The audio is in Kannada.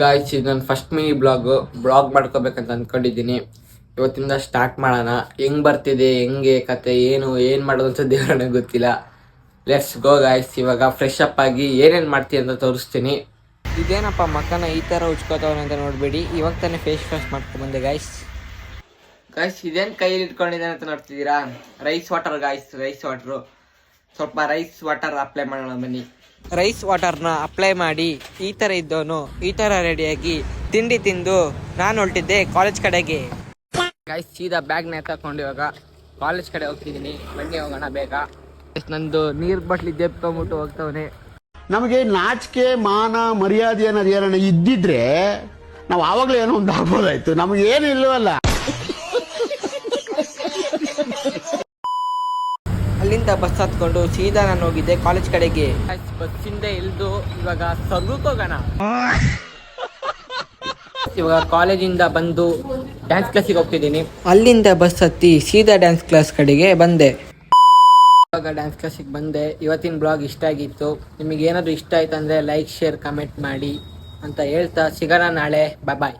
ಗಾಯ್ಸ್, ಇದು ನನ್ನ ಫಸ್ಟ್ ಮಿನಿ ಬ್ಲಾಗ್ ಮಾಡ್ಕೋಬೇಕಂತ ಅಂದ್ಕೊಂಡಿದ್ದೀನಿ. ಇವತ್ತಿಂದ ಸ್ಟಾರ್ಟ್ ಮಾಡೋಣ. ಹೆಂಗ್ ಬರ್ತಿದೆ, ಹೆಂಗೆ ಕತೆ, ಏನು ಮಾಡೋದು ಅಂತ ದೇವರನ್ನ ಗೊತ್ತಿಲ್ಲ. Let's go guys. ಇವಾಗ ಫ್ರೆಶ್ ಅಪ್ ಆಗಿ ಏನೇನು ಮಾಡ್ತೀನಿ ಅಂತ ತೋರಿಸ್ತೀನಿ. ಇದೇನಪ್ಪ ಮಕ್ಕನ ಈ ಥರ ಉಚ್ಕೋತವನೆ ಅಂತ ನೋಡಬೇಡಿ. ಇವಾಗ ತಾನೇ ಫೇಸ್ ವಾಶ್ ಮಾಡ್ಕೊಂಡ್ಬಂದೆ ಗಾಯ್ಸ್. ಇದೇನು ಕೈಯಲ್ಲಿ ಇಟ್ಕೊಂಡಿದ್ದೇನೆ ಅಂತ ನೋಡ್ತಿದ್ದೀರಾ? Rice water guys, rice water. ಸ್ವಲ್ಪ ರೈಸ್ ವಾಟರ್ ಅಪ್ಲೈ ಮಾಡೋಣ ಬನ್ನಿ. ರೈಸ್ ವಾಟರ್ನ ಅಪ್ಲೈ ಮಾಡಿ ಈ ಥರ ಇದ್ದವನು ಈ ಥರ ರೆಡಿಯಾಗಿ ತಿಂಡಿ ತಿಂದು ನಾನು ಹೊರಟಿದ್ದೆ ಕಾಲೇಜ್ ಕಡೆಗೆ. ಗಾಯ್ಸ್, ಸೀದಾ ಬ್ಯಾಗ್ನ ಎತ್ತಾಕೊಂಡು ಇವಾಗ ಕಾಲೇಜ್ ಕಡೆ ಹೋಗ್ತಿದ್ದೀನಿ. ಬನ್ನಿ ಹೋಗೋಣ ಬೇಗ. ನಂದು ನೀರು ಬಾಟ್ಲಿ ಜೆಪ್ಕೊಂಬಿಟ್ಟು ಹೋಗ್ತವನೆ. ನಮಗೆ ನಾಚಿಕೆ ಮಾನ ಮರ್ಯಾದೆ ಅನ್ನೋದು ಏನೋ ಇದ್ದಿದ್ರೆ ನಾವು ಆವಾಗಲೇ ಏನೋ ಒಂದು ಆಗ್ಬೋದಾಯ್ತು. ನಮಗೇನು ಇಲ್ಲವಲ್ಲ. ಅಲ್ಲಿಂದ ಬಸ್ ಹತ್ಕೊಂಡು ಸೀದಾ ನಾನು ಹೋಗಿದ್ದೆ ಕಾಲೇಜ್ ಕಡೆಗೆ. ಬಸ್ಸಿಂದ ಇಳಿದು ಇವಾಗ ಸರ್ಗಕ್ಕೆ ಹೋಗೋಣ. ಇವಾಗ ಕಾಲೇಜಿಂದ ಬಂದು ಡ್ಯಾನ್ಸ್ ಕ್ಲಾಸಿಗೆ ಹೋಗ್ತಿದ್ದೀನಿ. ಅಲ್ಲಿಂದ ಬಸ್ ಹತ್ತಿ ಸೀದಾ ಡ್ಯಾನ್ಸ್ ಕ್ಲಾಸ್ ಕಡೆಗೆ ಬಂದೆ. ಇವಾಗ ಡ್ಯಾನ್ಸ್ ಕ್ಲಾಸಿಗೆ ಬಂದೆ. ಇವತ್ತಿನ ಬ್ಲಾಗ್ ಇಷ್ಟ ಆಗಿತ್ತು. ನಿಮಗೆ ಏನಾದರೂ ಇಷ್ಟ ಆಯ್ತು ಅಂದರೆ ಲೈಕ್, ಶೇರ್, ಕಮೆಂಟ್ ಮಾಡಿ ಅಂತ ಹೇಳ್ತಾ ಸಿಗೋಣ ನಾಳೆ. ಬಾಯ್.